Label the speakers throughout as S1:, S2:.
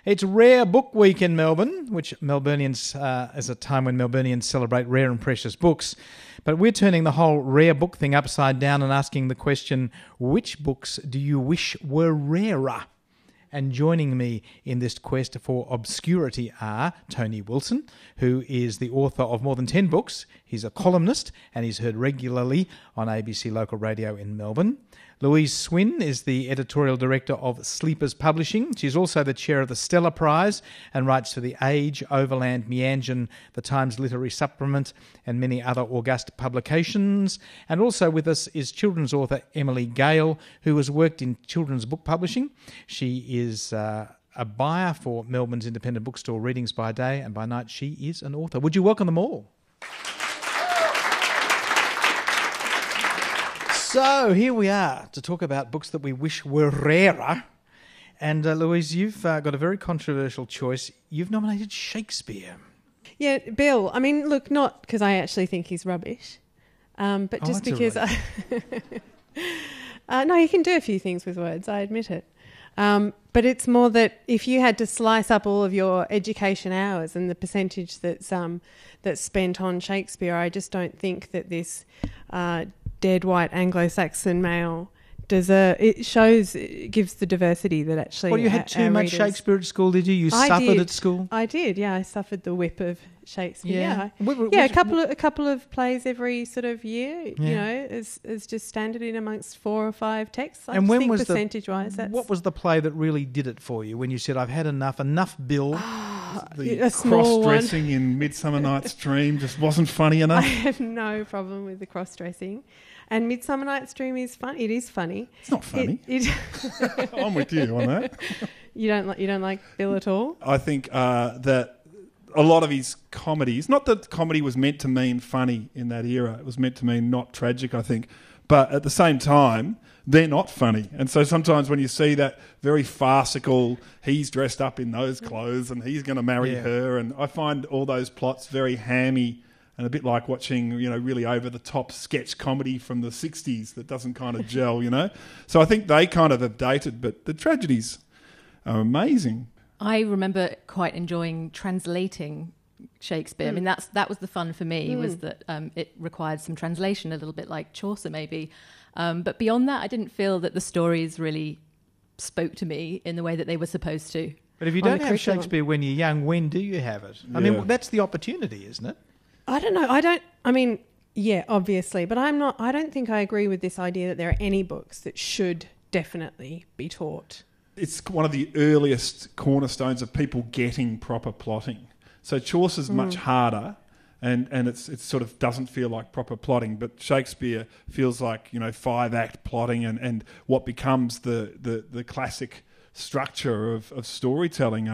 S1: It's Rare Book Week in Melbourne, which Melburnians is a time when Melburnians celebrate rare and precious books. But we're turning the whole rare book thing upside down and asking the question, which books do you wish were rarer? And joining me in this quest for obscurity are Tony Wilson, who is the author of more than 10 books. He's a columnist and he's heard regularly on ABC local radio in Melbourne. Louise Swinn is the editorial director of Sleepers Publishing. She's also the chair of the Stella Prize and writes for The Age, Overland, Meanjin, The Times Literary Supplement and many other august publications. And also with us is children's author Emily Gale, who has worked in children's book publishing. She is a buyer for Melbourne's independent bookstore Readings by Day, and by night she is an author. Would you welcome them all? So here we are to talk about books that we wish were rarer. And Louise, you've got a very controversial choice. You've nominated Shakespeare.
S2: Yeah, Bill. I mean, look, not because I actually think he's rubbish, but just because no, you can do a few things with words, I admit it. But it's more that if you had to slice up all of your education hours and the percentage that's spent on Shakespeare, I just don't think that this dead white Anglo-Saxon male gives the diversity that actually.
S1: Well, you had too much Shakespeare at school, did you? You suffered at school.
S2: I did. Yeah, I suffered the whip of Shakespeare. Yeah, a couple of plays every sort of year. Yeah. You know, is just standard in amongst 4 or 5 texts.
S1: And when was
S2: percentage-wise?
S1: What was the play that really did it for you when you said, "I've had enough, Bill"?
S3: The cross-dressing in Midsummer Night's Dream just wasn't funny enough.
S2: I have no problem with the cross-dressing. And Midsummer Night's Dream is fun. It is funny.
S3: It's not funny. I'm with you on that.
S2: You don't like Bill at all?
S3: I think that a lot of his comedies, not that comedy was meant to mean funny in that era, it was meant to mean not tragic, I think. But at the same time, they're not funny. And so sometimes when you see that very farcical, he's dressed up in those clothes and he's going to marry her, and I find all those plots very hammy and a bit like watching, really over-the-top sketch comedy from the 60s that doesn't kind of gel, So I think they kind of have dated, but the tragedies are amazing.
S4: I remember quite enjoying translating Shakespeare. I mean, that was the fun for me, was that it required some translation, a little bit like Chaucer maybe. But beyond that, I didn't feel that the stories really spoke to me in the way that they were supposed to.
S1: But if you don't have Shakespeare when you're young, when do you have it? I mean, that's the opportunity, isn't it?
S2: I don't know. Yeah, obviously, but I don't think I agree with this idea that there are any books that should definitely be taught.
S3: It's one of the earliest cornerstones of people getting proper plotting. So Chaucer's much harder, and it sort of doesn't feel like proper plotting, but Shakespeare feels like, 5-act plotting and what becomes the classic structure of storytelling,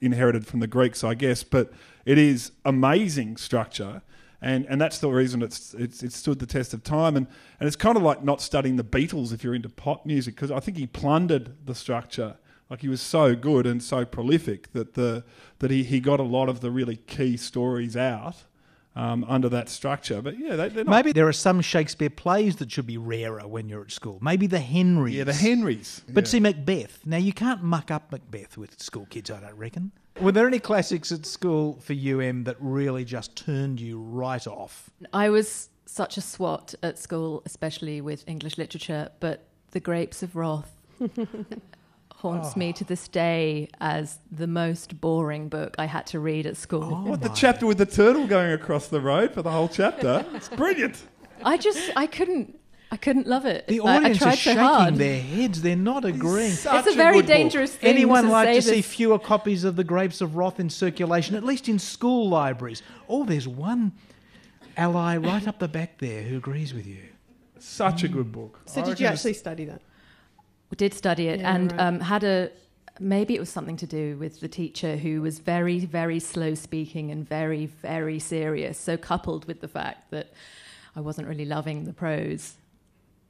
S3: inherited from the Greeks, I guess, but it is amazing structure, and that's the reason it's stood the test of time, and it's kind of like not studying the Beatles if you're into pop music, because I think he plundered the structure. Like, he was so good and so prolific that he got a lot of the really key stories out under that structure. But yeah, they're not.
S1: Maybe there are some Shakespeare plays that should be rarer when you're at school. Maybe the Henrys.
S3: Yeah, the Henrys.
S1: But see, Macbeth. Now, you can't muck up Macbeth with school kids, I don't reckon. Were there any classics at school for UM that really just turned you right off?
S4: I was such a swot at school, especially with English literature, but The Grapes of Wrath haunts me to this day as the most boring book I had to read at school.
S3: The chapter with the turtle going across the road for the whole chapter? It's brilliant.
S4: I couldn't love it.
S1: The audience
S4: I
S1: is shaking
S4: hard.
S1: their heads. They're not agreeing.
S4: It's a very dangerous thing.
S1: Anyone like to
S4: say
S1: see fewer copies of The Grapes of Wrath in circulation, at least in school libraries? Oh, there's one ally right up the back there who agrees with you.
S3: Such a good book.
S2: So did you actually study that?
S4: We did study it, and maybe it was something to do with the teacher who was very, very slow speaking and very, very serious. So coupled with the fact that I wasn't really loving the prose,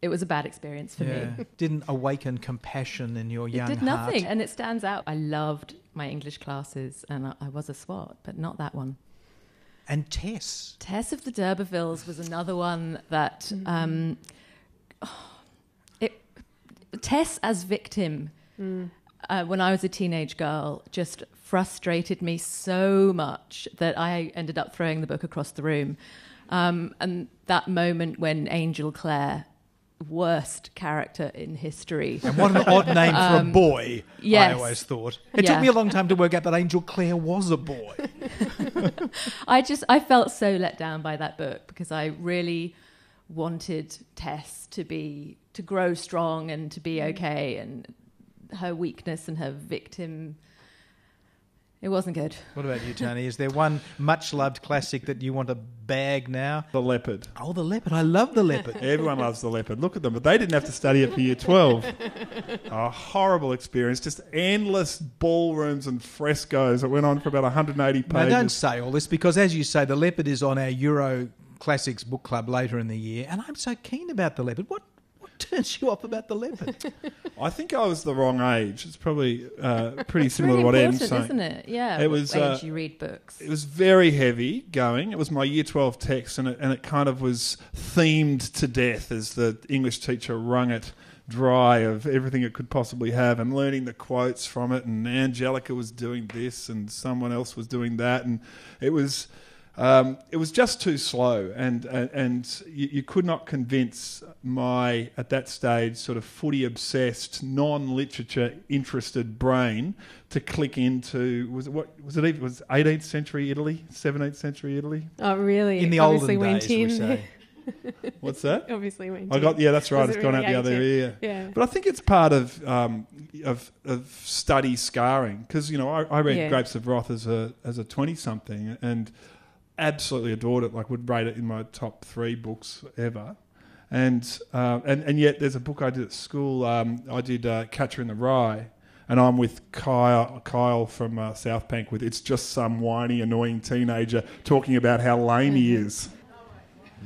S4: it was a bad experience for me.
S1: Didn't awaken compassion in your young heart.
S4: It did nothing, and it stands out. I loved my English classes, and I was a swot, but not that one.
S1: And Tess.
S4: Tess of the D'Urbervilles was another one that... Tess as victim when I was a teenage girl, just frustrated me so much that I ended up throwing the book across the room. And that moment when Angel Clare, worst character in history.
S1: And what an odd name for a boy,
S4: yes.
S1: I always thought. It took me a long time to work out that Angel Clare was a boy.
S4: I felt so let down by that book because I really wanted Tess to grow strong and to be okay, and her weakness and her victim, it wasn't good.
S1: What about you, Tony? Is there one much-loved classic that you want to bag now?
S3: The Leopard.
S1: Oh, The Leopard. I love The Leopard.
S3: Everyone loves The Leopard. Look at them. But they didn't have to study it for year 12. A horrible experience. Just endless ballrooms and frescoes that went on for about 180 pages.
S1: Now, don't say all this because, as you say, The Leopard is on our Euro Classics book club later in the year, and I'm so keen about The Leopard. What turns you off about The Leopard?
S3: I think I was the wrong age. It's probably pretty similar to what Ian's saying.
S4: Isn't it? Yeah.
S3: It was
S4: age you read books.
S3: It was very heavy going. It was my year 12 text, and it kind of was themed to death as the English teacher wrung it dry of everything it could possibly have, and learning the quotes from it. And Angelica was doing this, and someone else was doing that, and it was just too slow, and you could not convince my, at that stage, sort of footy-obsessed, non-literature interested brain to click into, was it 18th century Italy, 17th century Italy?
S2: Oh, really?
S1: In the
S2: Obviously
S1: olden
S2: went
S1: days, we
S2: in.
S1: say.
S3: What's that?
S2: Obviously went
S3: I
S2: in.
S3: got, yeah, that's right.
S2: Was
S3: It's
S2: it
S3: gone
S2: really
S3: out the other ear.
S2: Yeah.
S3: But I think it's part of study scarring, because I read Grapes of Wrath as a 20-something and absolutely adored it. Like, would rate it in my top 3 books ever. And yet there's a book I did at school. I did Catcher in the Rye. And I'm with Kyle from South Bank with It's Just Some Whiny, Annoying Teenager talking about how lame he is.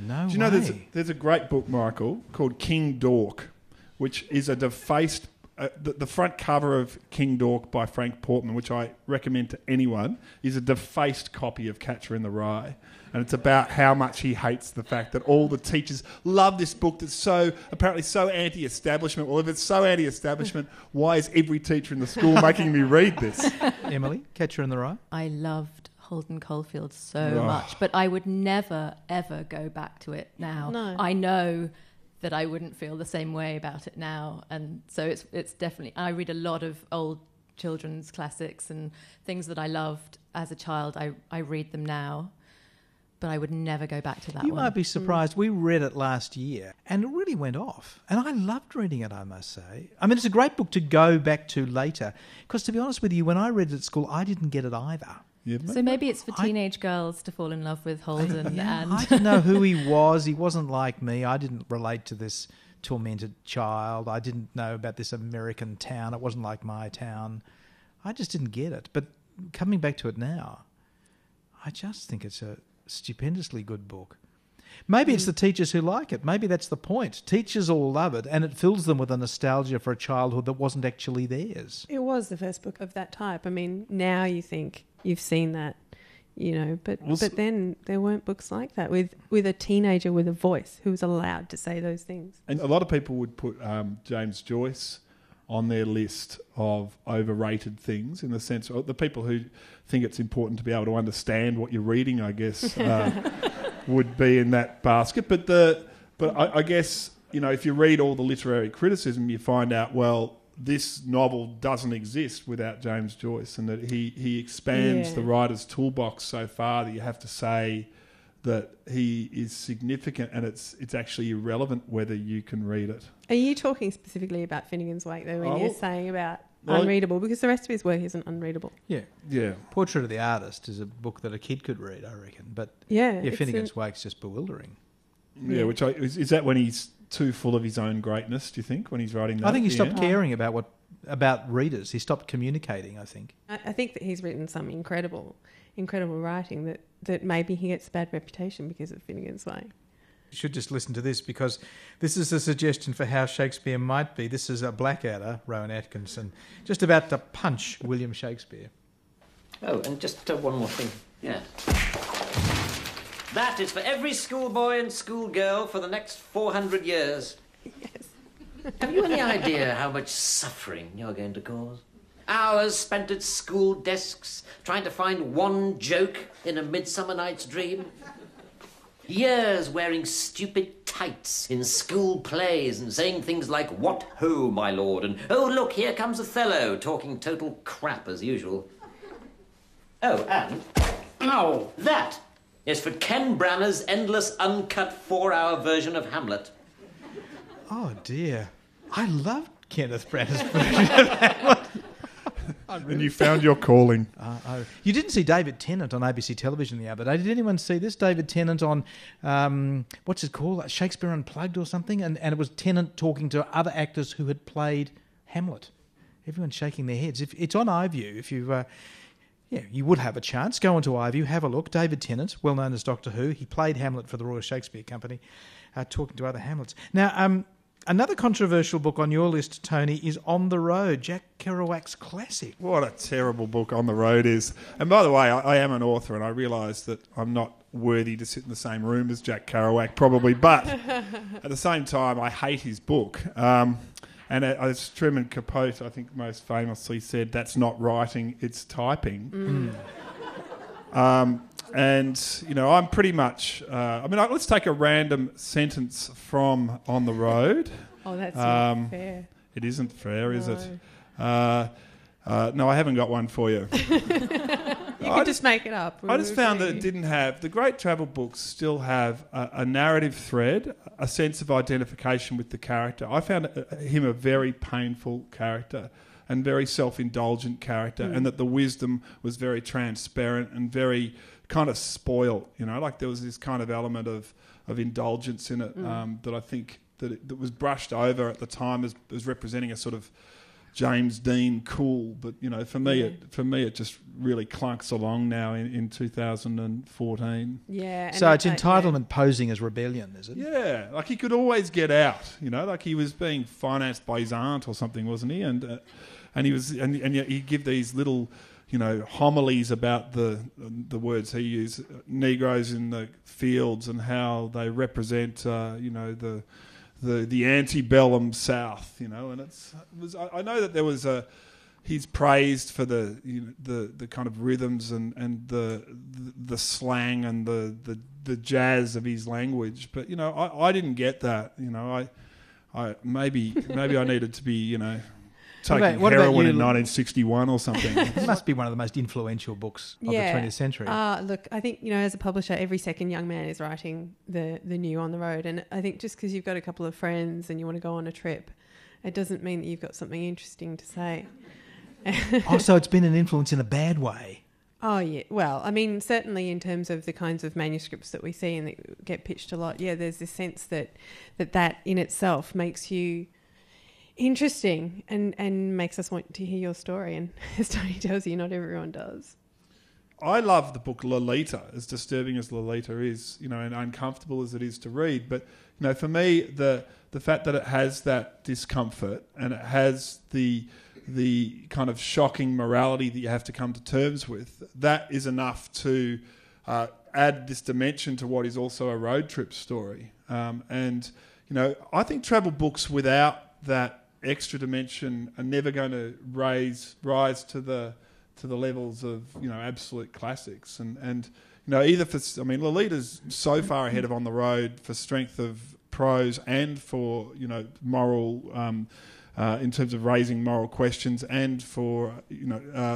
S1: No
S3: Do you know there's a great book, Michael, called King Dork, which is a defaced... the front cover of King Dork by Frank Portman, which I recommend to anyone, is a defaced copy of Catcher in the Rye. And it's about how much he hates the fact that all the teachers love this book that's apparently so anti-establishment. Well, if it's so anti-establishment, why is every teacher in the school making me read this?
S1: Emily, Catcher in the Rye?
S4: I loved Holden Caulfield so much, but I would never, ever go back to it now.
S2: No.
S4: I know that I wouldn't feel the same way about it now. And so it's definitely... I read a lot of old children's classics and things that I loved as a child. I read them now, but I would never go back to that one.
S1: You might be surprised. We read it last year and it really went off. And I loved reading it, I must say. I mean, it's a great book to go back to later because, to be honest with you, when I read it at school, I didn't get it either.
S4: So maybe it's for teenage girls to fall in love with Holden.
S1: I didn't know who he was. He wasn't like me. I didn't relate to this tormented child. I didn't know about this American town. It wasn't like my town. I just didn't get it. But coming back to it now, I just think it's a stupendously good book. Maybe it's the teachers who like it. Maybe that's the point. Teachers all love it, and it fills them with a nostalgia for a childhood that wasn't actually theirs.
S2: It was the first book of that type. I mean, now you think you've seen that, but then there weren't books like that with a teenager with a voice who was allowed to say those things.
S3: And a lot of people would put James Joyce on their list of overrated things, in the sense of the people who think it's important to be able to understand what you're reading, I guess, would be in that basket. But I guess, if you read all the literary criticism, you find out, well, this novel doesn't exist without James Joyce, and that he expands the writer's toolbox so far that you have to say that he is significant, and it's actually irrelevant whether you can read it.
S2: Are you talking specifically about Finnegan's Wake, though, when you're saying about unreadable? Because the rest of his work isn't unreadable.
S3: Yeah.
S1: Portrait of the Artist is a book that a kid could read, I reckon. But Finnegan's Wake's just bewildering.
S3: Yeah, which is that when he's too full of his own greatness, do you think, when he's writing that?
S1: I think he stopped caring about readers. He stopped communicating, I think.
S2: I think that he's written some incredible writing that maybe he gets a bad reputation because of Finnegan's Wake.
S1: You should just listen to this, because this is a suggestion for how Shakespeare might be. This is a Blackadder, Rowan Atkinson, just about to punch William Shakespeare.
S5: Oh, and just one more thing. Yeah. That is for every schoolboy and schoolgirl for the next 400 years.
S2: Yes.
S5: Have you any idea how much suffering you're going to cause? Hours spent at school desks trying to find one joke in A Midsummer Night's Dream. Years wearing stupid tights in school plays and saying things like, "What ho, my lord," and "Oh, look, here comes Othello," talking total crap as usual. Oh, and... oh, that is for Ken Branagh's endless uncut 4-hour version of Hamlet.
S1: Oh, dear. I loved Kenneth Branagh's version of Hamlet.
S3: And you found your calling.
S1: You didn't see David Tennant on ABC television the other day. Did anyone see this? David Tennant on, what's it called? Shakespeare Unplugged or something? And it was Tennant talking to other actors who had played Hamlet. Everyone's shaking their heads. It's on iView. If you... you would have a chance. Go onto iView, have a look. David Tennant, well known as Doctor Who. He played Hamlet for the Royal Shakespeare Company, talking to other Hamlets. Now, another controversial book on your list, Tony, is On the Road, Jack Kerouac's classic.
S3: What a terrible book On the Road is. And by the way, I am an author, and I realise that I'm not worthy to sit in the same room as Jack Kerouac, probably, but at the same time, I hate his book. And as Truman Capote, I think, most famously said, "That's not writing, it's typing." And, I'm pretty much... let's take a random sentence from On the Road.
S2: Oh, that's not fair.
S3: It isn't fair, is it? No, I haven't got one for you.
S2: You can just make it up.
S3: I just found that it didn't have... The great travel books still have a narrative thread, a sense of identification with the character. I found him a very painful character and very self-indulgent character, and that the wisdom was very transparent and very kind of spoiled. Like there was this kind of element of indulgence in it that I think that was brushed over at the time as representing a sort of James Dean cool, but for me it just really clunks along now in 2014.
S2: Yeah.
S1: So it's entitlement posing as rebellion, is it?
S3: Yeah, like he could always get out. Like he was being financed by his aunt or something, wasn't he? And yet he'd give these little homilies about the words he used, Negroes in the fields and how they represent the antebellum South, and I know that there was he's praised for the kind of rhythms and the slang and the jazz of his language, but I didn't get that. I maybe I needed to be taking heroin in 1961 or something.
S1: It must be one of the most influential books of the 20th century.
S2: Look, I think, as a publisher, every second young man is writing the new On the Road. And I think just because you've got a couple of friends and you want to go on a trip, it doesn't mean that you've got something interesting to say.
S1: So it's been an influence in a bad way.
S2: Oh, yeah. Well, certainly in terms of the kinds of manuscripts that we see and that get pitched a lot, there's this sense that in itself makes you interesting and makes us want to hear your story. And as Tony tells you, not everyone does.
S3: I love the book Lolita, as disturbing as Lolita is, and uncomfortable as it is to read. But, for me, the fact that it has that discomfort and it has the kind of shocking morality that you have to come to terms with, that is enough to add this dimension to what is also a road trip story. I think travel books without that extra dimension are never going to rise to the levels of absolute classics, and either for Lolita's so far ahead of On the Road for strength of prose and for moral in terms of raising moral questions and for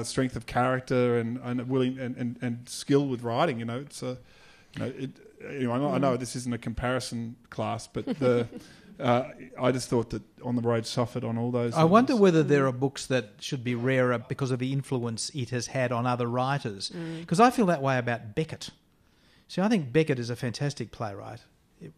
S3: strength of character and willing and skill with writing. It's I know this isn't a comparison class, but I just thought that On the Road suffered on all those.
S1: I wonder whether there are books that should be rarer because of the influence it has had on other writers. Because I feel that way about Beckett. See, I think Beckett is a fantastic playwright.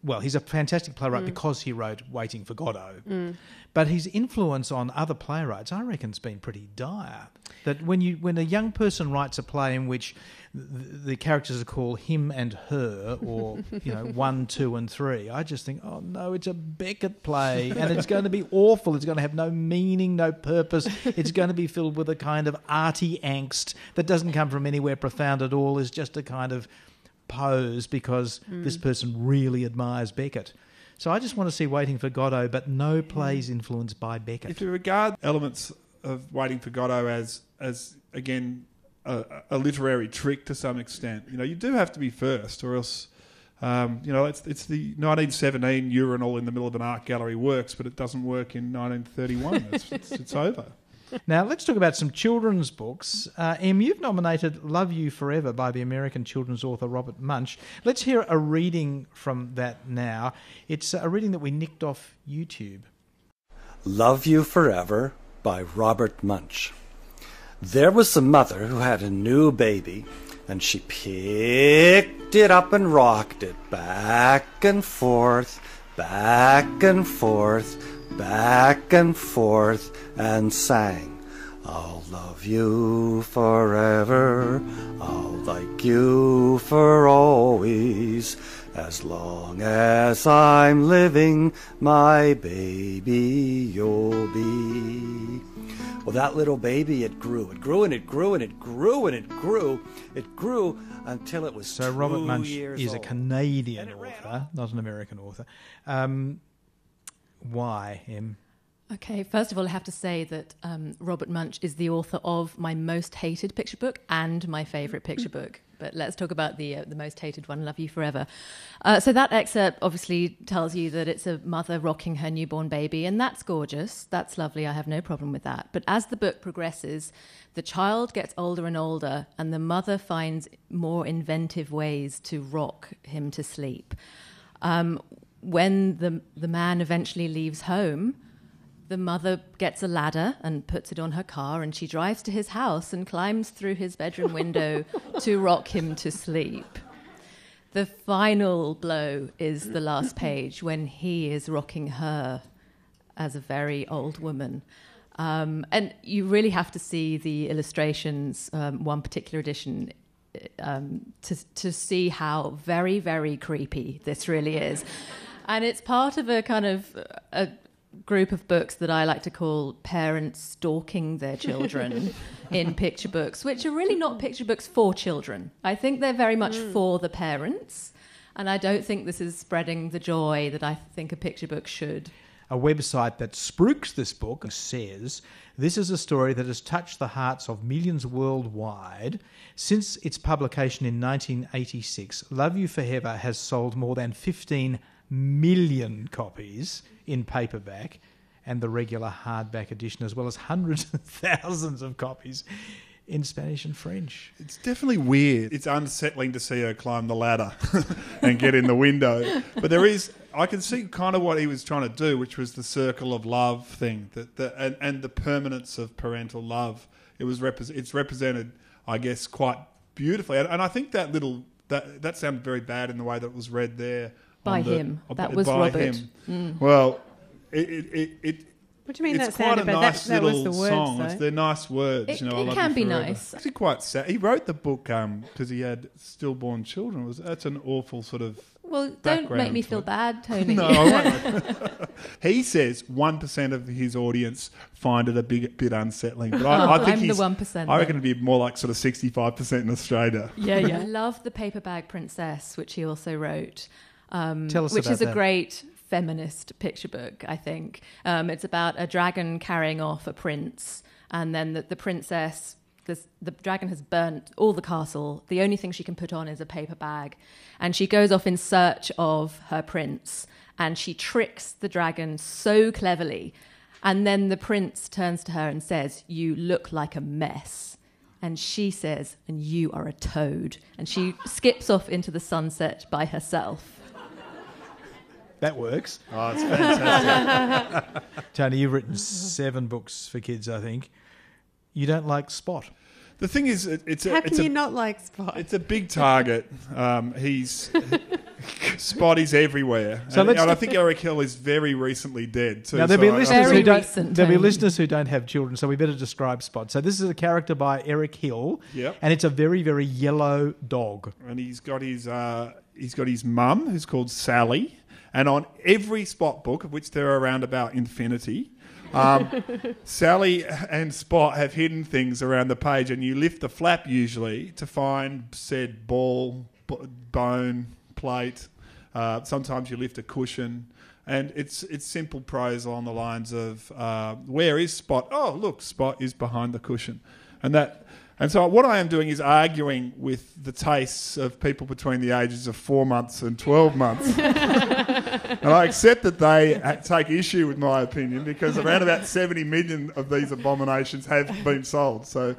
S1: Well, he's a fantastic playwright because he wrote Waiting for Godot. But his influence on other playwrights, I reckon, has been pretty dire. That when a young person writes a play in which the characters are called him and her, or 1, 2, and 3, I just think, oh no, it's a Beckett play, and it's going to be awful. It's going to have no meaning, no purpose. It's going to be filled with a kind of arty angst that doesn't come from anywhere profound at all. It's just a kind of pose because this person really admires Beckett. So I just want to see Waiting for Godot, but no plays influenced by Beckett.
S3: If you regard elements of Waiting for Godot as again a literary trick to some extent. You do have to be first, or else it's the 1917 urinal in the middle of an art gallery works, but it doesn't work in 1931. It's over.
S1: Now, let's talk about some children's books. Em, you've nominated Love You Forever by the American children's author Robert Munsch. Let's hear a reading from that now. It's a reading that we nicked off YouTube.
S6: Love You Forever by Robert Munsch. There was a mother who had a new baby, and she picked it up and rocked it back and forth, back and forth, back and forth, and sang, I'll love you forever, I'll like you for always, as long as I'm living, my baby you'll be. Well, that little baby, it grew and it grew and it grew and it grew. It grew until it was
S1: so
S6: 2
S1: Robert Munsch
S6: years
S1: is
S6: old.
S1: A Canadian author, not an American author. Why, Em?
S4: Okay, first of all, I have to say that Robert Munsch is the author of my most hated picture book and my favourite picture book. But let's talk about the most hated one, Love You Forever. So that excerpt obviously tells you that it's a mother rocking her newborn baby, and that's gorgeous. That's lovely. I have no problem with that. But as the book progresses, the child gets older and older, and the mother finds more inventive ways to rock him to sleep. When the man eventually leaves home, the mother gets a ladder and puts it on her car, and she drives to his house and climbs through his bedroom window to rock him to sleep. The final blow is the last page when he is rocking her as a very old woman. And you really have to see the illustrations, one particular edition, to see how very, very creepy this really is. And it's part of a kind of a group of books that I like to call parents stalking their children in picture books, which are really not picture books for children. I think they're very much for the parents, and I don't think this is spreading the joy that I think a picture book should.
S1: A website that spruiks this book says, this is a story that has touched the hearts of millions worldwide. Since its publication in 1986, Love You Forever has sold more than 15 million copies in paperback and the regular hardback edition, as well as hundreds of thousands of copies in Spanish and French.
S3: It's definitely weird. It's unsettling to see her climb the ladder and get in the window. But I can see kind of what he was trying to do, which was the circle of love thing, and the permanence of parental love. It's represented, I guess, quite beautifully. And I think that sounded very bad in the way that it was read there.
S4: By him. That was Robert.
S3: Well,
S2: What do you mean
S3: it's
S2: that
S3: quite
S2: sounded
S3: a
S2: bad?
S3: nice
S2: That was
S3: little
S2: the words,
S3: song.
S2: though.
S3: They're nice words.
S4: It
S3: I love
S4: can
S3: you
S4: be
S3: forever.
S4: nice.
S3: Actually, quite sad. He wrote the book because he had stillborn children. That's an awful sort of.
S4: Well, don't make me
S3: to
S4: feel
S3: it.
S4: bad, Tony.
S3: No, I won't. He says 1% of his audience find it a bit unsettling. But I think
S4: I'm the 1%.
S3: I reckon it'd be more like sort of 65% in Australia.
S4: Yeah. I love The Paper Bag Princess, which he also wrote.
S1: Tell us
S4: which
S1: about
S4: is a
S1: that.
S4: great feminist picture book, I think. It's about a dragon carrying off a prince, and then the princess, the dragon has burnt all the castle. The only thing she can put on is a paper bag, and she goes off in search of her prince, and she tricks the dragon so cleverly, and then the prince turns to her and says, "You look like a mess." And she says, "And you are a toad." And she skips off into the sunset by herself.
S1: That works.
S3: Oh, it's fantastic.
S1: Tony, you've written 7 books for kids, I think. You don't like Spot.
S3: The thing is,
S2: How can you not like Spot?
S3: it's a big target. Spot is everywhere.
S1: So
S3: and
S1: let's
S3: I think Eric Hill is very recently dead too.
S1: Now, there'll be
S3: So I-
S1: listeners
S4: Very
S1: who don't.
S4: recent,
S1: There'll be
S4: Tony.
S1: listeners who don't have children, so we better describe Spot. So this is a character by Eric Hill,
S3: Yep.
S1: and it's a very, very yellow dog.
S3: and he's got his mum, who's called Sally. And on every Spot book, of which there are around about infinity, Sally and Spot have hidden things around the page, and you lift the flap usually to find said ball, bone, plate, Sometimes you lift a cushion. And it's simple prose along the lines of, where is Spot? Oh, look, Spot is behind the cushion. And so what I am doing is arguing with the tastes of people between the ages of 4 months and 12 months. And I accept that they take issue with my opinion because around about 70 million of these abominations have been sold. So,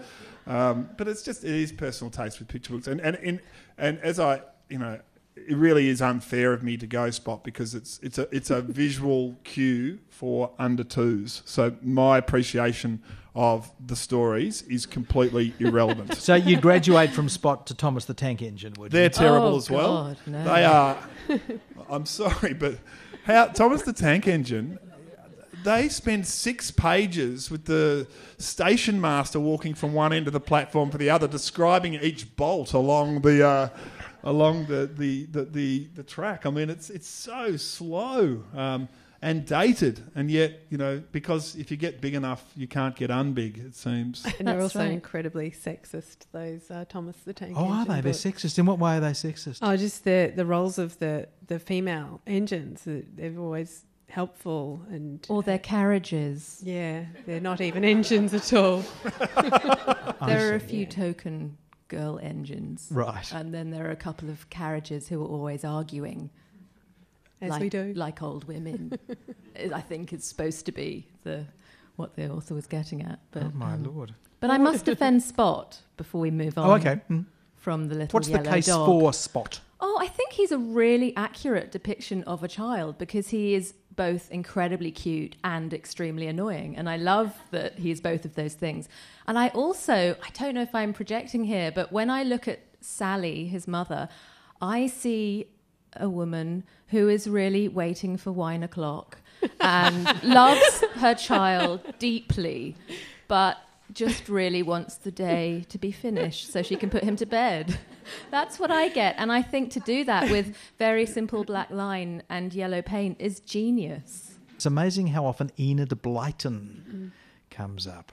S3: but it is personal taste with picture books. And as I, it really is unfair of me to go Spot because it's a visual cue for under twos. So my appreciation of the stories is completely irrelevant.
S1: So you'd graduate from Spot to Thomas the Tank Engine, would you?
S3: They're terrible as well.
S4: God, no.
S3: They are. I'm sorry, but Thomas the Tank Engine. They spend 6 pages with the station master walking from one end of the platform to the other, describing each bolt along the track. I mean, it's so slow and dated, and yet because if you get big enough, you can't get unbig. It seems.
S2: And they're
S4: That's
S2: also
S4: right.
S2: incredibly sexist. Those Thomas the Tank.
S1: Oh, are
S2: Engine
S1: they? They're
S2: books.
S1: sexist. In what way are they sexist?
S2: Oh, just the roles of the female engines. They're always helpful and
S4: Or their carriages.
S2: yeah, they're not even engines at all.
S4: There are a few token girl engines.
S1: Right.
S4: And then there are a couple of carriages who are always arguing.
S2: As we do.
S4: Like old women. I think it's supposed to be what the author was getting at. But,
S1: Oh, my Lord.
S4: But I must defend Spot before we move on.
S1: Oh, okay.
S4: From the little
S1: What's the
S4: yellow
S1: case
S4: dog.
S1: for Spot?
S4: Oh, I think he's a really accurate depiction of a child because he is both incredibly cute and extremely annoying. And I love that he's both of those things. And I don't know if I'm projecting here, but when I look at Sally, his mother, I see a woman who is really waiting for wine o'clock and loves her child deeply, but just really wants the day to be finished so she can put him to bed. That's what I get. And I think to do that with very simple black line and yellow paint is genius.
S1: It's amazing how often Enid Blyton comes up.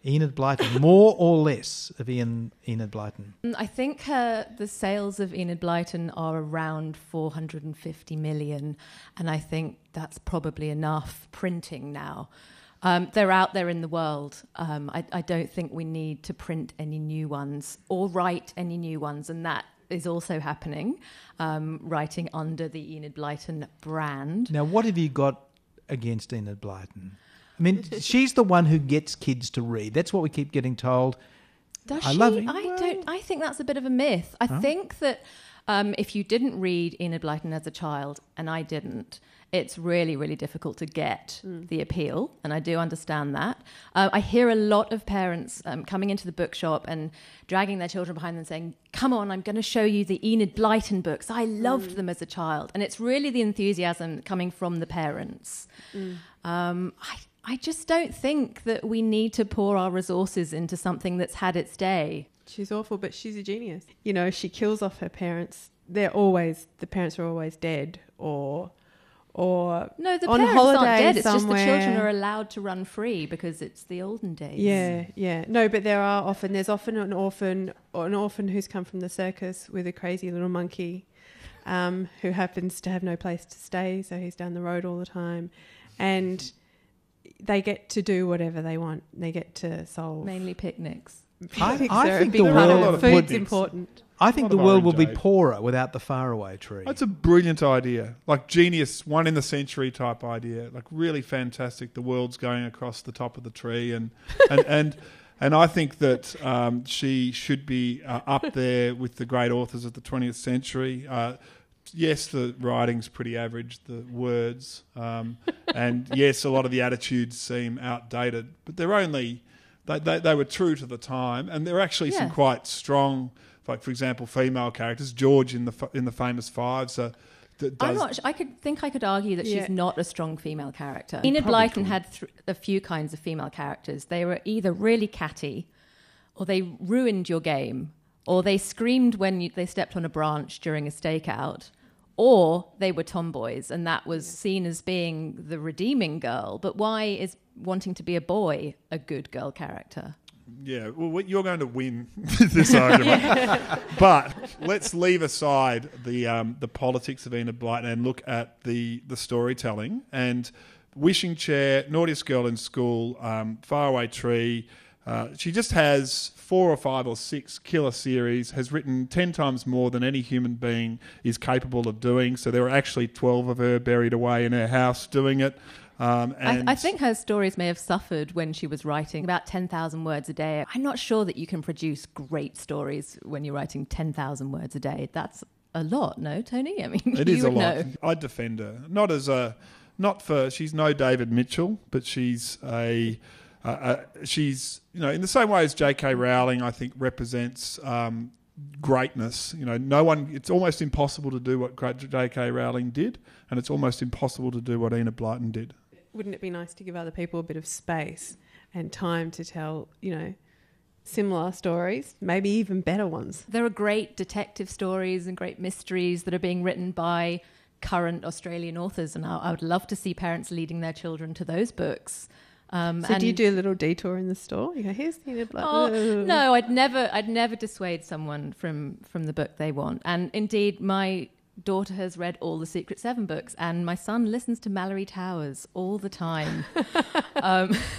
S1: Enid Blyton, more or less of Enid Blyton.
S4: I think the sales of Enid Blyton are around 450 million, and I think that's probably enough printing now. They're out there in the world. I don't think we need to print any new ones or write any new ones, and that is also happening, writing under the Enid Blyton brand.
S1: Now, what have you got against Enid Blyton? I mean, she's the one who gets kids to read. That's what we keep getting told.
S4: Does
S1: I
S4: she?
S1: love it.
S4: I think that's a bit of a myth. I think that if you didn't read Enid Blyton as a child, and I didn't, it's really, really difficult to get the appeal, and I do understand that. I hear a lot of parents coming into the bookshop and dragging their children behind them saying, come on, I'm going to show you the Enid Blyton books. I loved them as a child. And it's really the enthusiasm coming from the parents. I just don't think that we need to pour our resources into something that's had its day.
S2: She's awful, but she's a genius. She kills off her parents. The parents are always dead or
S4: No, the
S2: on
S4: parents
S2: holiday
S4: aren't dead. It's just the
S2: somewhere.
S4: children are allowed to run free because it's the olden days.
S2: Yeah. No, but there's often an orphan who's come from the circus with a crazy little monkey who happens to have no place to stay, so he's down the road all the time. And they get to do whatever they want. They get to solve.
S4: Mainly picnics.
S1: I
S2: Picnics are a
S1: think
S2: big
S1: the
S2: part
S1: world
S2: of
S3: would-
S2: food's
S3: would-
S2: important.
S1: I think
S3: A
S1: the
S3: lot of
S1: world will be
S3: orange aid.
S1: poorer without the faraway tree.
S3: That's a brilliant idea, like genius, one in the century type idea, like really fantastic. The world's going across the top of the tree, and I think that she should be up there with the great authors of the 20th century. Yes, the writing's pretty average, the words, and yes, a lot of the attitudes seem outdated, but they're only they were true to the time, and there are actually some quite strong. Like, for example, female characters. George in the famous Five. So,
S4: I could argue that
S2: Yeah.
S4: she's not a strong female character. Enid Blyton had a few kinds of female characters. They were either really catty, or they ruined your game, or they screamed when they stepped on a branch during a stakeout, or they were tomboys, and that was seen as being the redeeming girl. But why is wanting to be a boy a good girl character?
S3: Yeah, well, you're going to win this argument. But let's leave aside the politics of Enid Blyton and look at the storytelling. And Wishing Chair, Naughtiest Girl in School, Faraway Tree. She just has 4 or 5 or 6 killer series, has written 10 times more than any human being is capable of doing. So there are actually 12 of her buried away in her house doing it.
S4: I think her stories may have suffered when she was writing about 10,000 words a day. I'm not sure that you can produce great stories when you're writing 10,000 words a day. That's a lot, no, Tony? I mean,
S3: it is a lot.
S4: Know.
S3: I defend her. She's no David Mitchell, but she's she's, in the same way as J.K. Rowling, I think, represents greatness. It's almost impossible to do what J.K. Rowling did, and it's almost impossible to do what Enid Blyton did.
S2: Wouldn't it be nice to give other people a bit of space and time to tell, similar stories, maybe even better ones?
S4: There are great detective stories and great mysteries that are being written by current Australian authors, and I would love to see parents leading their children to those books.
S2: So do you do a little detour in the store? You go, here's the Enid Blyton.
S4: Oh, no, I'd never dissuade someone from the book they want. And indeed, my daughter has read all the Secret 7 books, and my son listens to Mallory Towers all the time.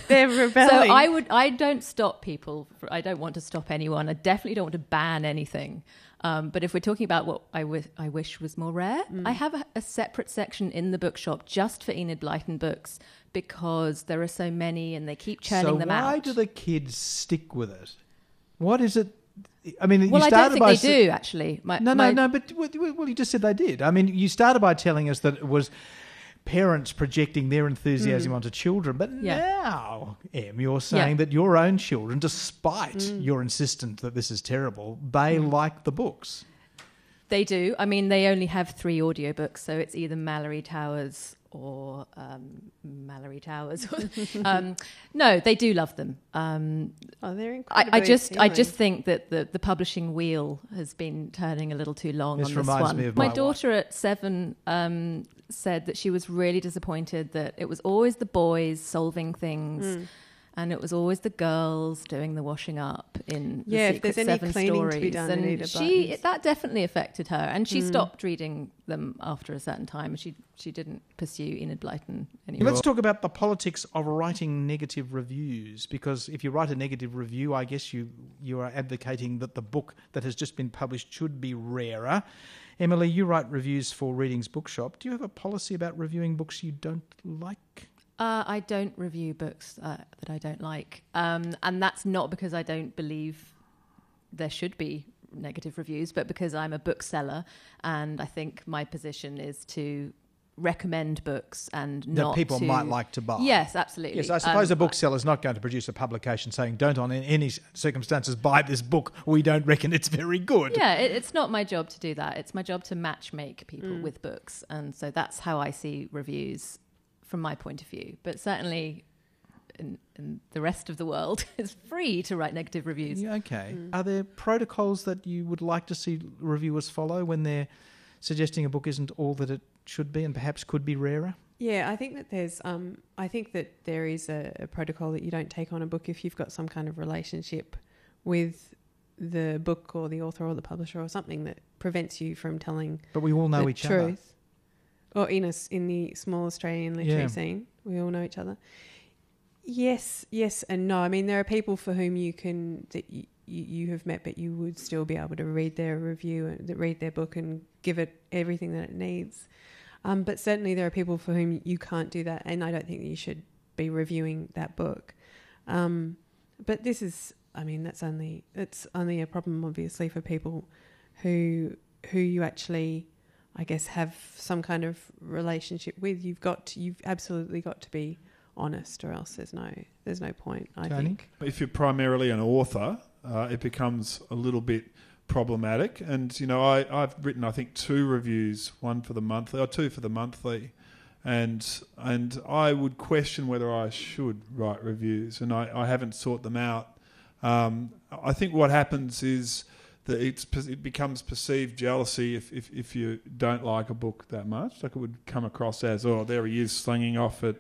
S2: They're rebelling.
S4: So I don't stop people. I don't want to stop anyone. I definitely don't want to ban anything. But if we're talking about what I wish was more rare, I have a separate section in the bookshop just for Enid Blyton books, because there are so many and they keep churning them out.
S1: So why do the kids stick with it? What is it? I mean,
S4: well,
S1: you
S4: I
S1: started
S4: don't think they do, actually.
S1: No, but you just said they did. I mean, you started by telling us that it was parents projecting their enthusiasm onto children, but now, Em, you're saying that your own children, despite your insistence that this is terrible, they like the books.
S4: They do. I mean, they only have 3 audiobooks, so it's either Mallory Towers or Mallory Towers. No, they do love them.
S2: They're incredibly
S4: I just think that the publishing wheel has been turning a little too long on this one.
S1: Reminds me of
S4: my daughter at 7 said that she was really disappointed that it was always the boys solving things. And it was always the girls doing the washing up in the Secret 7 stories. To be done and that definitely affected her, and she stopped reading them after a certain time. She didn't pursue Enid Blyton anymore.
S1: Let's talk about the politics of writing negative reviews, because if you write a negative review, I guess you are advocating that the book that has just been published should be rarer. Emily, you write reviews for Readings Bookshop. Do you have a policy about reviewing books you don't like?
S4: I don't review books that I don't like. And that's not because I don't believe there should be negative reviews, but because I'm a bookseller, and I think my position is to recommend books and not
S1: that people might like to buy.
S4: Yes, absolutely.
S1: Yes, I suppose a bookseller is not going to produce a publication saying, don't on any circumstances buy this book, we don't reckon it's very good.
S4: Yeah, it's not my job to do that. It's my job to matchmake people with books. And so that's how I see reviews from my point of view. But certainly in the rest of the world, it's free to write negative reviews.
S1: Yeah, okay. Are there protocols that you would like to see reviewers follow when they're suggesting a book isn't all that it should be and perhaps could be rarer?
S2: Yeah, I think that there is a protocol that you don't take on a book if you've got some kind of relationship with the book or the author or the publisher or something that prevents you from telling
S1: But we all know each other.
S2: Or in the small Australian literary scene, we all know each other. Yes and no. I mean, there are people for whom you have met, but you would still be able to read their review and read their book and give it everything that it needs. But certainly there are people for whom you can't do that, and I don't think that you should be reviewing that book. But this is, I mean, it's only a problem, obviously, for people who you actually, I guess, have some kind of relationship with. You've absolutely got to be honest, or else there's no point, I think.
S3: If you're primarily an author, it becomes a little bit problematic. And, I've written, I think, 2 reviews, 1 for the monthly, or 2 for the monthly. And I would question whether I should write reviews, and I haven't sought them out. I think what happens is that it becomes perceived jealousy if you don't like a book that much. Like, it would come across as, oh, there he is slinging off at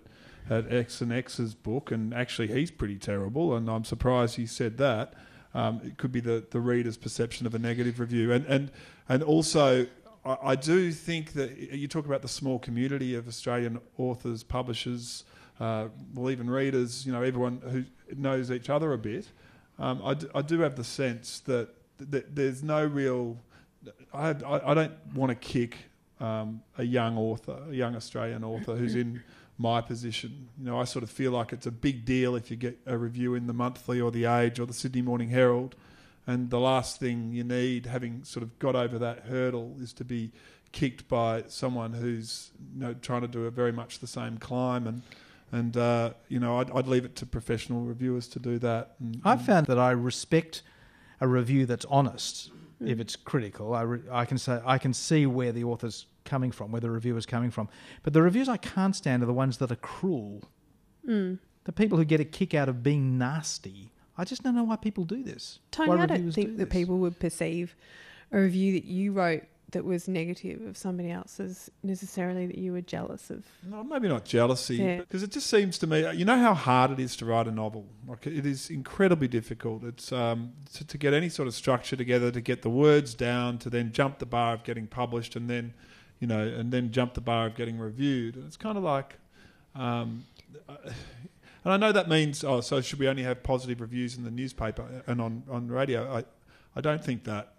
S3: X and X's book, and actually he's pretty terrible, and I'm surprised he said that. It could be the reader's perception of a negative review. And also, I do think that you talk about the small community of Australian authors, publishers, even readers, everyone who knows each other a bit. I do have the sense that there's no real... I don't want to kick a young Australian author who's in my position. I sort of feel like it's a big deal if you get a review in the Monthly or the Age or the Sydney Morning Herald, and the last thing you need, having sort of got over that hurdle, is to be kicked by someone who's trying to do very much the same climb. And I'd leave it to professional reviewers to do that.
S1: I've found that I respect a review that's honest. If it's critical, I can see where the author's coming from, where the reviewer's coming from. But the reviews I can't stand are the ones that are cruel. The people who get a kick out of being nasty. I just don't know why people do this.
S2: Tony, I don't think that people would perceive a review that you wrote that was negative of somebody else's necessarily that you were jealous of.
S3: No, maybe not jealousy, because it just seems to me, you know how hard it is to write a novel. Like, it is incredibly difficult. It's to get any sort of structure together, to get the words down, to then jump the bar of getting published, and then jump the bar of getting reviewed. And it's kind of like, and I know that means, so should we only have positive reviews in the newspaper and on radio? I don't think that.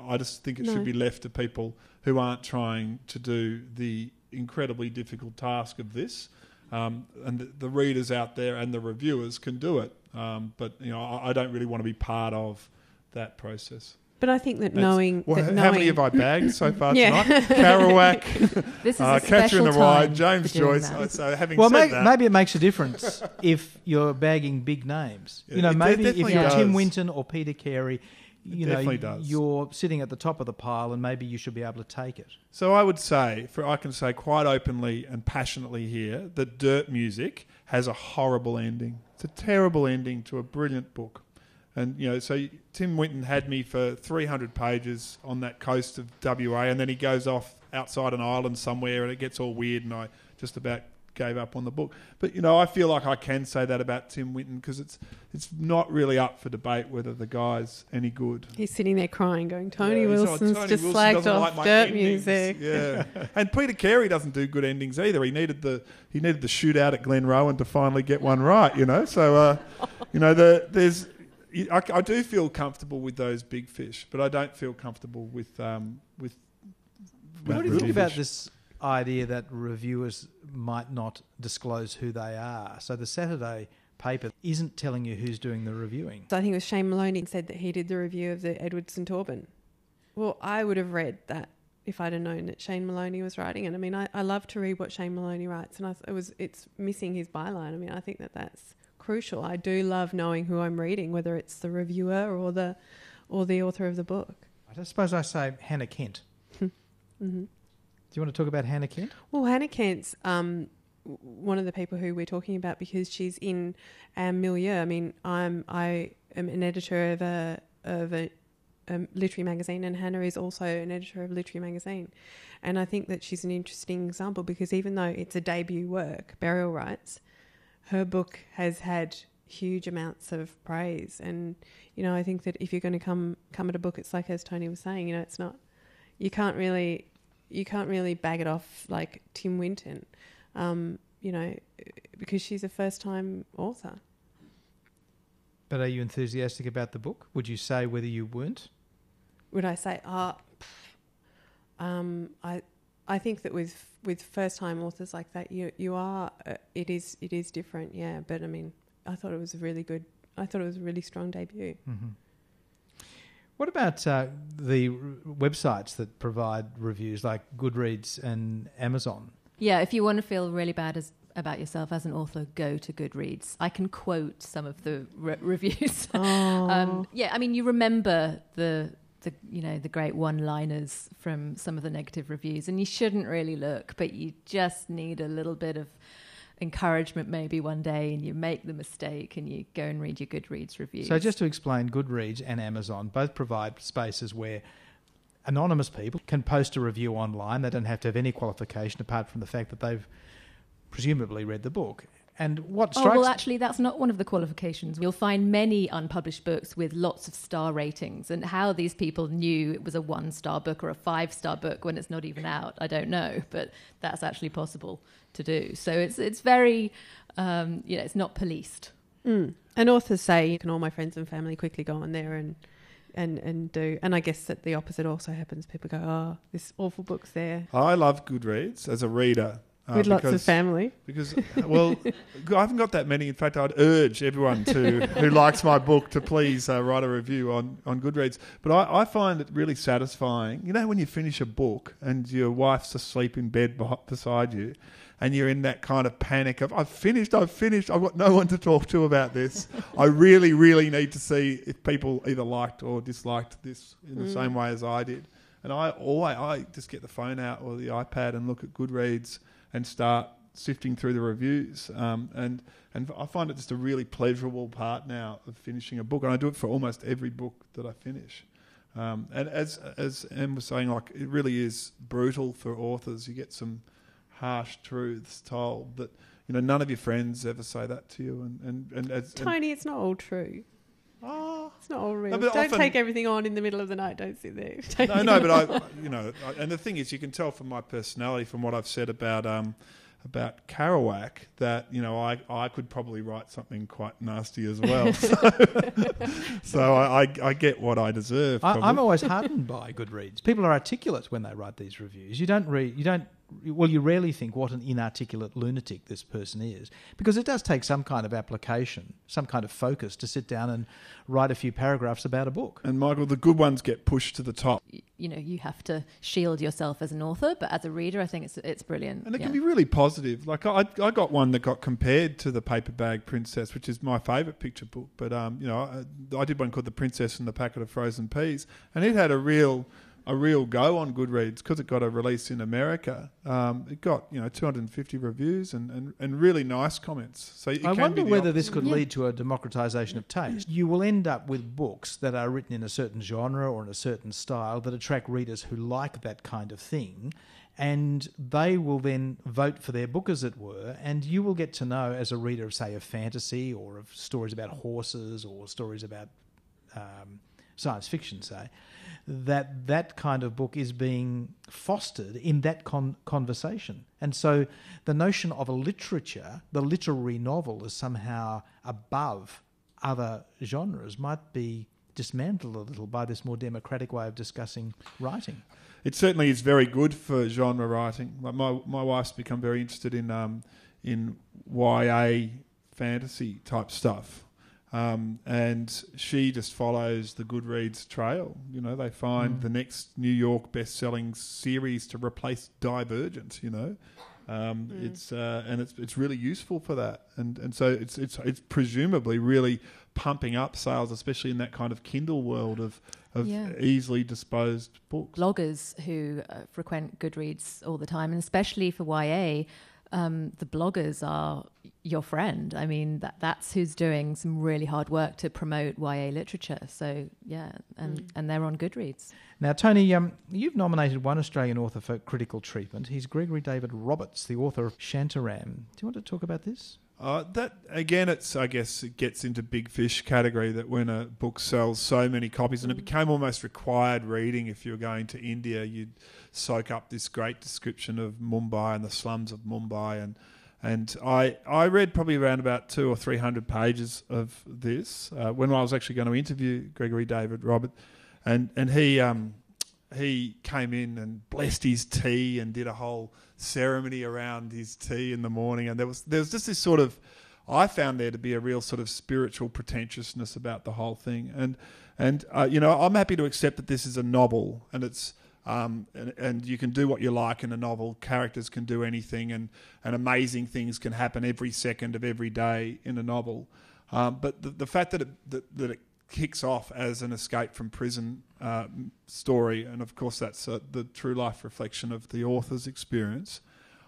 S3: I just think it should be left to people who aren't trying to do the incredibly difficult task of this. And the readers out there and the reviewers can do it. But I don't really want to be part of that process.
S2: But I think that knowing...
S3: How many have I bagged so far tonight? Kerouac,
S4: this is a
S3: Catcher in the Rye, James Joyce.
S4: That.
S3: So having said that...
S1: maybe it makes a difference if you're bagging big names. Maybe if you're Tim Winton or Peter Carey...
S3: definitely does.
S1: You're sitting at the top of the pile, and maybe you should be able to take it.
S3: So I would say, I can say quite openly and passionately here, that Dirt Music has a horrible ending. It's a terrible ending to a brilliant book. And, so Tim Winton had me for 300 pages on that coast of WA, and then he goes off outside an island somewhere and it gets all weird, and I just about gave up on the book. But, I feel like I can say that about Tim Winton, because it's not really up for debate whether the guy's any good.
S2: He's sitting there crying, going, Tony Wilson's just slagged off like Dirt Music.
S3: Yeah. And Peter Carey doesn't do good endings either. He needed the shootout at Glenrowan to finally get one right, So, there's... I do feel comfortable with those big fish, but I don't feel comfortable with
S1: what do you think about this idea that reviewers might not disclose who they are? So the Saturday paper isn't telling you who's doing the reviewing.
S2: I think it was Shane Maloney said that he did the review of the Edward St Auburn. Well, I would have read that if I'd have known that Shane Maloney was writing it. I mean, I love to read what Shane Maloney writes, and it's missing his byline. I mean, I think that's crucial. I do love knowing who I'm reading, whether it's the reviewer or the author of the book.
S1: I suppose I say Hannah Kent.
S2: Mm-hmm.
S1: Do you want to talk about Hannah Kent?
S2: Well, Hannah Kent's one of the people who we're talking about because she's in our milieu. I mean, I am an editor of a literary magazine, and Hannah is also an editor of a literary magazine. And I think that she's an interesting example because even though it's a debut work, Burial Rights, her book has had huge amounts of praise. And, I think that if you're going to come at a book, it's like, as Tony was saying, it's not, you can't really bag it off like Tim Winton, because she's a first-time author.
S1: But are you enthusiastic about the book? Would you say whether you weren't?
S2: Would I say, I think that with first-time authors like that, you are, it is different, yeah. But I mean, I thought it was a really strong debut.
S1: Mm-hmm. What about the websites that provide reviews like Goodreads and Amazon?
S4: Yeah, if you want to feel really bad about yourself as an author, go to Goodreads. I can quote some of the reviews.
S2: Oh.
S4: I mean, you remember the great one-liners from some of the negative reviews, and you shouldn't really look, but you just need a little bit of encouragement maybe one day, and you make the mistake and you go and read your Goodreads reviews.
S1: So just to explain, Goodreads and Amazon both provide spaces where anonymous people can post a review online. They don't have to have any qualification apart from the fact that they've presumably read the book. And what
S4: Oh,
S1: strikes...
S4: well, actually, that's not one of the qualifications. You'll find many unpublished books with lots of star ratings, and how these people knew it was a 1-star book or a 5-star book when it's not even out, I don't know, but that's actually possible to do. So it's very, it's not policed.
S2: And authors say, can all my friends and family quickly go on there and do, and I guess that the opposite also happens. People go, oh, this awful book's there.
S3: I love Goodreads as a reader.
S2: With lots of family.
S3: Because, well, I haven't got that many. In fact, I'd urge everyone who likes my book to please write a review on Goodreads. But I find it really satisfying. You know, when you finish a book and your wife's asleep in bed beside you, and you're in that kind of panic of, I've finished, I've got no one to talk to about this. I really, really need to see if people either liked or disliked this in the same way as I did. And I just get the phone out or the iPad and look at Goodreads and start sifting through the reviews. And I find it just a really pleasurable part now of finishing a book. And I do it for almost every book that I finish. And as Em was saying, like, it really is brutal for authors. You get some harsh truths told that, none of your friends ever say that to you.
S2: Tony, it's not all true.
S3: Oh,
S2: it's not all real.
S3: No,
S2: don't take everything on in the middle of the night. Don't sit there.
S3: But and the thing is, you can tell from my personality, from what I've said about Kerouac, that I could probably write something quite nasty as well. So I get what I deserve.
S1: I'm always heartened by Goodreads. People are articulate when they write these reviews. You rarely think what an inarticulate lunatic this person is, because it does take some kind of application, some kind of focus to sit down and write a few paragraphs about a book.
S3: And Michael, the good ones get pushed to the top.
S4: You have to shield yourself as an author, but as a reader, I think it's brilliant.
S3: And it can be really positive. Like I got one that got compared to The Paper Bag Princess, which is my favourite picture book. But I did one called The Princess and the Packet of Frozen Peas, and it had a real go on Goodreads because it got a release in America. It got 250 reviews and really nice comments. So I wonder
S1: whether this could lead to a democratisation of taste. You will end up with books that are written in a certain genre or in a certain style that attract readers who like that kind of thing, and they will then vote for their book, as it were, and you will get to know, as a reader of, say, of fantasy or of stories about horses or stories about science fiction, say, that kind of book is being fostered in that conversation. And so the notion of a literature, the literary novel, is somehow above other genres might be dismantled a little by this more democratic way of discussing writing.
S3: It certainly is very good for genre writing. Like my wife's become very interested in YA fantasy type stuff. And she just follows the Goodreads trail. They find the next New York best-selling series to replace Divergent. It's really useful for that, and so it's presumably really pumping up sales, especially in that kind of Kindle world of easily disposed books.
S4: Bloggers who frequent Goodreads all the time, and especially for YA. The bloggers are your friend. I mean, that's who's doing some really hard work to promote YA literature. So, and they're on Goodreads.
S1: Now, Tony, you've nominated one Australian author for critical treatment. He's Gregory David Roberts, the author of Shantaram. Do you want to talk about this?
S3: That again, I guess it gets into big fish category, that when a book sells so many copies, and it became almost required reading. If you were going to India, you'd soak up this great description of Mumbai and the slums of Mumbai, and I read probably around about 200 or 300 pages of this when I was actually going to interview Gregory David Roberts, and he came in and blessed his tea and did a whole ceremony around his tea in the morning, and there was just this sort of, I found there to be a real sort of spiritual pretentiousness about the whole thing, and I'm happy to accept that this is a novel, and it's and you can do what you like in a novel. Characters can do anything, and amazing things can happen every second of every day in a novel. But the fact that it kicks off as an escape from prison story, and of course that's the true life reflection of the author's experience,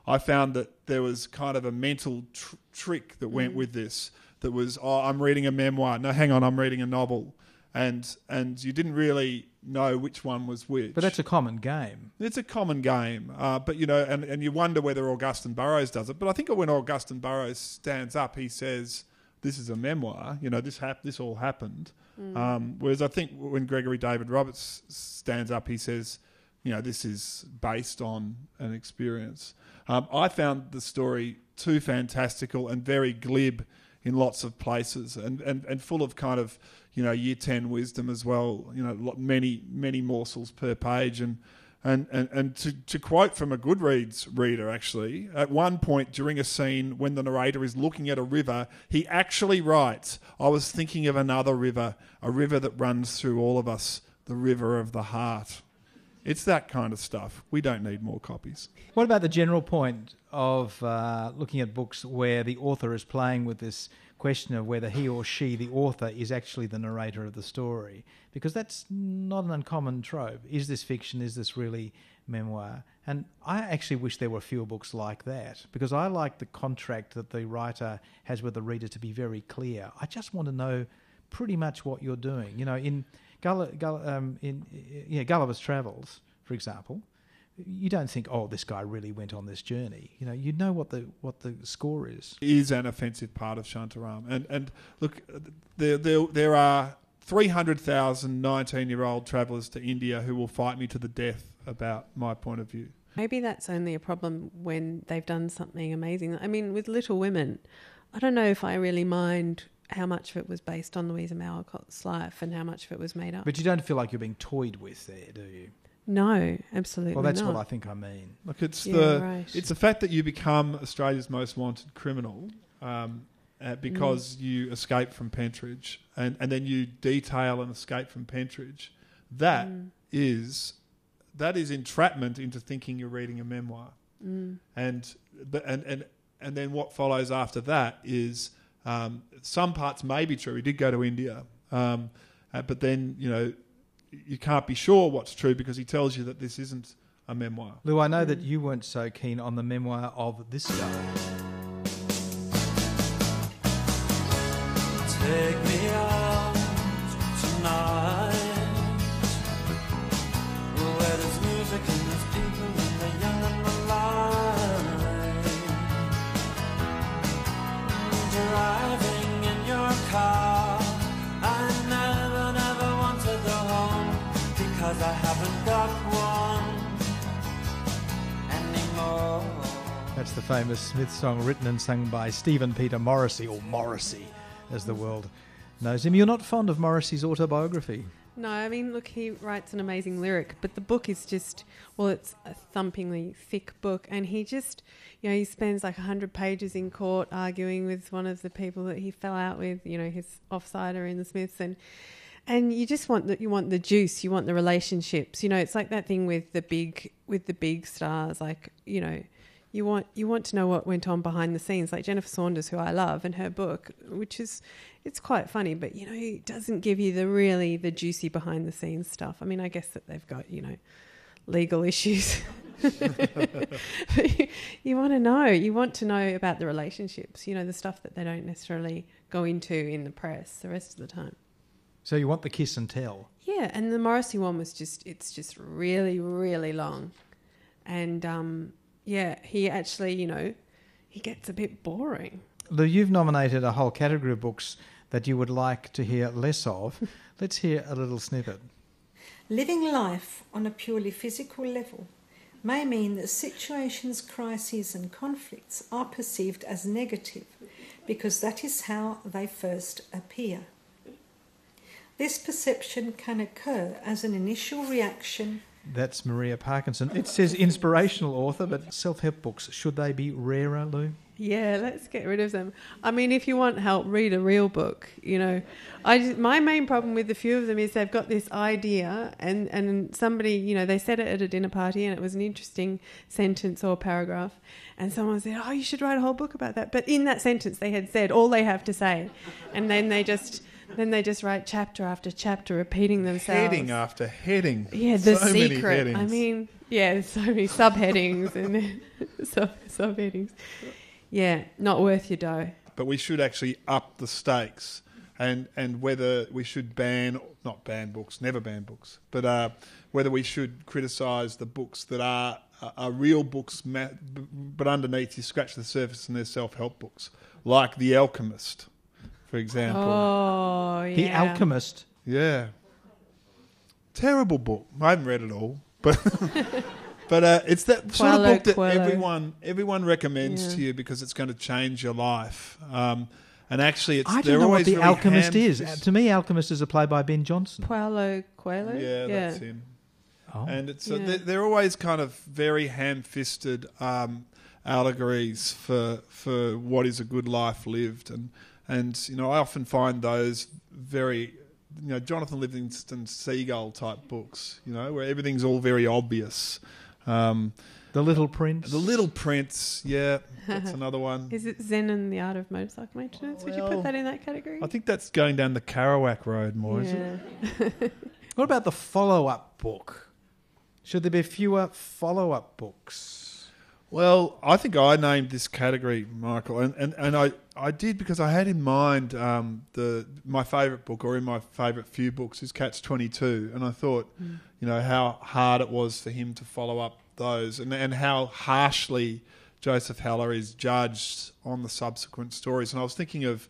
S3: I found that there was kind of a mental trick that went with this, that was, I'm reading a memoir. No, hang on, I'm reading a novel. And you didn't really know which one was which.
S1: But that's a common game.
S3: It's a common game, but and you wonder whether Augustine Burroughs does it. But I think when Augustine Burroughs stands up, he says, "This is a memoir. This all happened." Whereas I think when Gregory David Roberts stands up, he says, this is based on an experience. I found the story too fantastical and very glib in lots of places, and full of kind of year 10 wisdom as well. Many morsels per page, and to quote from a Goodreads reader, actually, at one point during a scene when the narrator is looking at a river, he actually writes, "I was thinking of another river, a river that runs through all of us, the river of the heart." It's that kind of stuff. We don't need more copies.
S1: What about the general point of looking at books where the author is playing with this question of whether he or she, the author, is actually the narrator of the story? Because that's not an uncommon trope. Is this fiction? Is this really memoir? And I actually wish there were fewer books like that, because I like the contract that the writer has with the reader to be very clear. I just want to know pretty much what you're doing. In Gulliver's Travels, for example, you don't think, oh, this guy really went on this journey. You know what the score is.
S3: It is an offensive part of Shantaram. And look, there are 300,000 19-year-old travellers to India who will fight me to the death about my point of view.
S2: Maybe that's only a problem when they've done something amazing. I mean, with Little Women, I don't know if I really mind how much of it was based on Louisa May Alcott's life and how much of it was made up.
S1: But you don't feel like you're being toyed with there, do you?
S2: No, absolutely not.
S1: Well, that's what I think I mean.
S3: Look, it's the fact that you become Australia's most wanted criminal because you escape from Pentridge, and then you detail an escape from Pentridge. That is entrapment into thinking you're reading a memoir. And then what follows after that is some parts may be true. He did go to India, but then you can't be sure what's true because he tells you that this isn't a memoir.
S1: Lou, I know that you weren't so keen on the memoir of this guy.
S7: Take me out tonight, where there's music and there's people and the young and the light. Driving in your car, I never want to go home because I haven't got one anymore.
S1: That's the famous Smith song written and sung by Stephen Peter Morrissey, or Morrissey as the world knows him. You're not fond of Morrissey's autobiography?
S2: No, I mean, look, he writes an amazing lyric, but the book is just, well, it's a thumpingly thick book, and he just, he spends like 100 pages in court arguing with one of the people that he fell out with, his offsider in the Smiths, and you just want the juice, you want the relationships, it's like that thing with the big stars, like, you want to know what went on behind the scenes, like Jennifer Saunders, who I love, and her book, which is, it's quite funny, but, it doesn't give you the juicy behind the scenes stuff. I mean, I guess that they've got, legal issues. You want to know about the relationships, the stuff that they don't necessarily go into in the press the rest of the time.
S1: So you want the kiss and tell? Yeah,
S2: and the Morrissey one was it's just really, really long. And, he actually, he gets a bit boring.
S1: Lou, you've nominated a whole category of books that you would like to hear less of. Let's hear a little snippet.
S8: Living life on a purely physical level may mean that situations, crises and conflicts are perceived as negative because that is how they first appear. This perception can occur as an initial reaction.
S1: That's Maria Parkinson. It says inspirational author, but self-help books, should they be rarer, Lou?
S2: Yeah, let's get rid of them. I mean, if you want help, read a real book, my main problem with a few of them is they've got this idea and somebody, they said it at a dinner party and it was an interesting sentence or paragraph and someone said, oh, you should write a whole book about that. But in that sentence they had said all they have to say, and then they just write chapter after chapter repeating themselves.
S3: Heading after heading.
S2: Yeah, the so secret. I mean, there's so many subheadings and subheadings. Yeah, not worth your dough.
S3: But we should actually up the stakes and whether we should not ban books, never ban books, but whether we should criticise the books that are real books, but underneath you scratch the surface and they're self-help books, like The Alchemist, for example.
S2: Oh, yeah.
S1: The Alchemist.
S3: Yeah. Terrible book. I haven't read it all, but but it's that sort of book that everyone recommends to you because it's going to change your life. And actually,
S1: I don't know what The Alchemist is. To me, Alchemist is a play by Ben Jonson.
S2: Paulo Coelho?
S3: Yeah, that's him.
S1: Oh.
S3: And it's they're always kind of very ham-fisted allegories for what is a good life lived, and you know, I often find those very, you know, Jonathan Livingston Seagull type books, you know, where everything's all very obvious.
S1: The Little Prince.
S3: The Little Prince, yeah, that's another one.
S2: Is it Zen and the Art of Motorcycle Maintenance? Would you put that in that category?
S3: I think that's going down the Kerouac road more, is it?
S1: What about the follow-up book? Should there be fewer follow-up books?
S3: Well, I think I named this category, Michael, and I did because I had in mind my favourite book, or in my favourite few books, is Catch-22, and I thought, you know, how hard it was for him to follow up those, and how harshly Joseph Heller is judged on the subsequent stories. And I was thinking of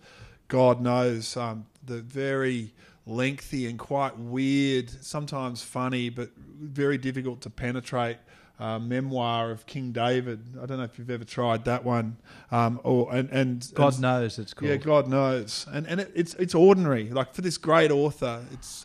S3: God Knows, the very lengthy and quite weird, sometimes funny, but very difficult to penetrate memoir of King David. I don't know if you've ever tried that one.
S1: God Knows, it's called.
S3: Yeah, God Knows, and it's ordinary. Like, for this great author, it's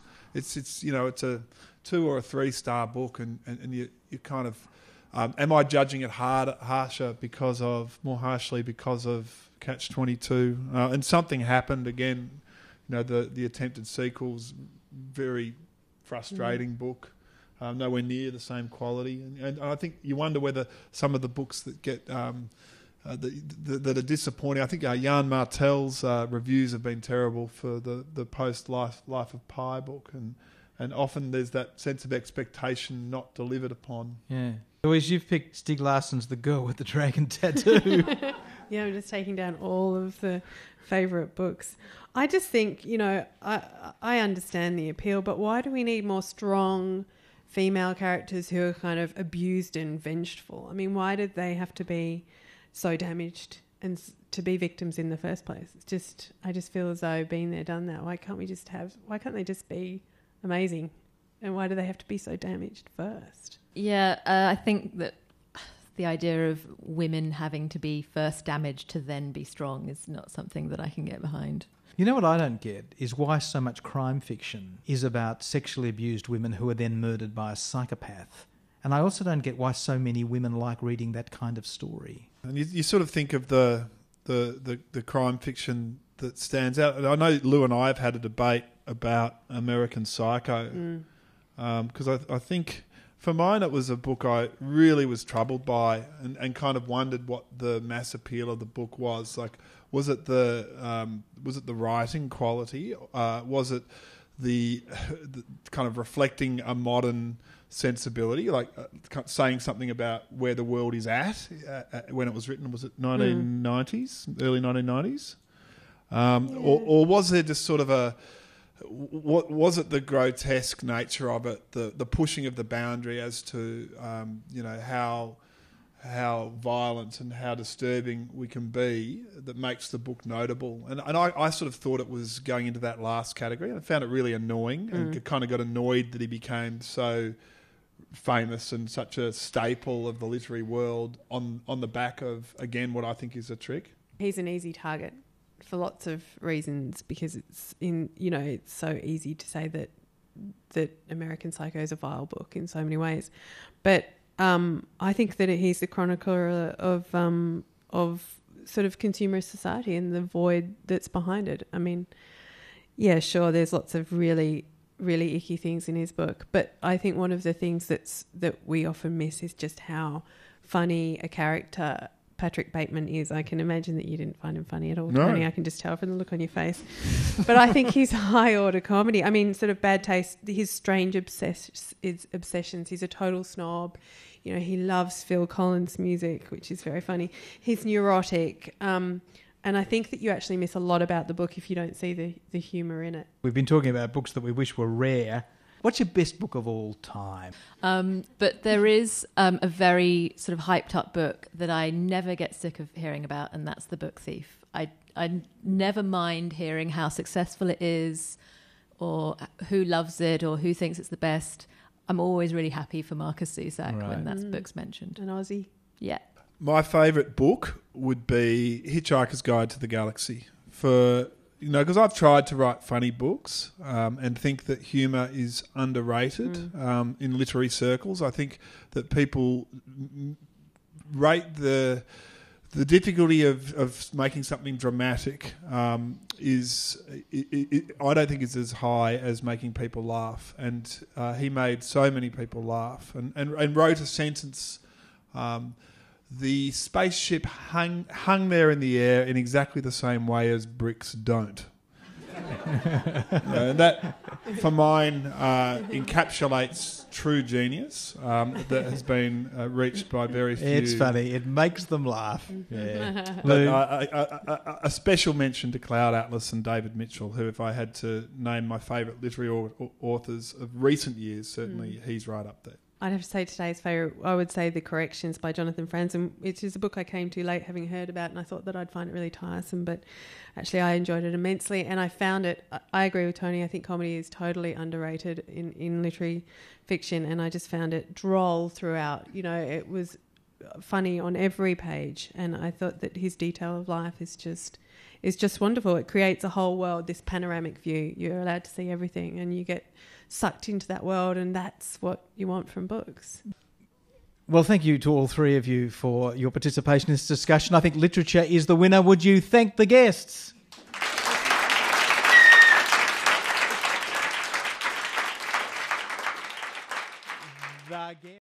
S3: you know, it's a 2 or a 3-star book, and you kind of am I judging it more harshly because of Catch-22, and something happened again. You know, the attempted sequel's very frustrating book. Nowhere near the same quality, and I think you wonder whether some of the books that get that are disappointing. I think Jan Martel's reviews have been terrible for the post Life of Pi book, and often there's that sense of expectation not delivered upon.
S1: Yeah. Louise, you've picked Stieg Larsson's The Girl with the Dragon Tattoo.
S2: Yeah, I'm just taking down all of the favourite books. I just think, you know, I understand the appeal, but why do we need more strong female characters who are kind of abused and vengeful? I mean, why did they have to be so damaged and to be victims in the first place? It's just, I just feel as though been there, done that. Why can't they just be amazing? And why do they have to be so damaged first?
S4: Yeah, I think that the idea of women having to be first damaged to then be strong is not something that I can get behind.
S1: You know what I don't get is why so much crime fiction is about sexually abused women who are then murdered by a psychopath. And I also don't get why so many women like reading that kind of story.
S3: And you sort of think of the crime fiction that stands out. And I know Lou and I have had a debate about American Psycho, because I think for mine it was a book I really was troubled by, and kind of wondered what the mass appeal of the book was. Like, was it the writing quality? Was it the kind of reflecting a modern sensibility, like saying something about where the world is at when it was written? Was it 1990s, early 1990s? Or was there just sort of what was it, the grotesque nature of it, the pushing of the boundary as to you know, how violent and how disturbing we can be, that makes the book notable? And I sort of thought it was going into that last category, and I found it really annoying, and kind of got annoyed that he became so famous and such a staple of the literary world on the back of, again, what I think is a trick.
S2: He's an easy target for lots of reasons, because it's so easy to say that American Psycho is a vile book in so many ways, but I think that he's the chronicler of sort of consumerist society and the void that's behind it. I mean, yeah, sure, there's lots of really, really icky things in his book, but I think one of the things that we often miss is just how funny a character Patrick Bateman is. I can imagine that you didn't find him funny at all, Tony. I can just tell from the look on your face. But I think he's high order comedy. I mean, sort of bad taste, his strange obsessions. He's a total snob. You know, he loves Phil Collins music, which is very funny. He's neurotic. And I think that you actually miss a lot about the book if you don't see the humour in it.
S1: We've been talking about books that we wish were rare. What's your best book of all time?
S4: But there is a very sort of hyped up book that I never get sick of hearing about, and that's The Book Thief. I never mind hearing how successful it is or who loves it or who thinks it's the best. I'm always really happy for Marcus Zusak when that book's mentioned.
S2: An Aussie.
S4: Yeah.
S3: My favourite book would be Hitchhiker's Guide to the Galaxy. Because I've tried to write funny books and think that humour is underrated in literary circles. I think that people rate the difficulty of making something dramatic I don't think is as high as making people laugh. And he made so many people laugh and wrote a sentence. The spaceship hung there in the air in exactly the same way as bricks don't. And that, for mine, encapsulates true genius that has been reached by very few.
S1: It's funny. It makes them laugh. Yeah.
S3: But a special mention to Cloud Atlas and David Mitchell, who, if I had to name my favourite literary authors of recent years, certainly he's right up there.
S2: I'd have to say today's favourite, I would say The Corrections by Jonathan Franzen, which is a book I came to late having heard about, and I thought that I'd find it really tiresome, but actually I enjoyed it immensely, and I found it, I agree with Tony, I think comedy is totally underrated in literary fiction, and I just found it droll throughout. It was funny on every page, and I thought that his detail of life is just wonderful. It creates a whole world, this panoramic view. You're allowed to see everything, and you get sucked into that world, and that's what you want from books.
S1: Well, thank you to all three of you for your participation in this discussion. I think literature is the winner. Would you thank the guests?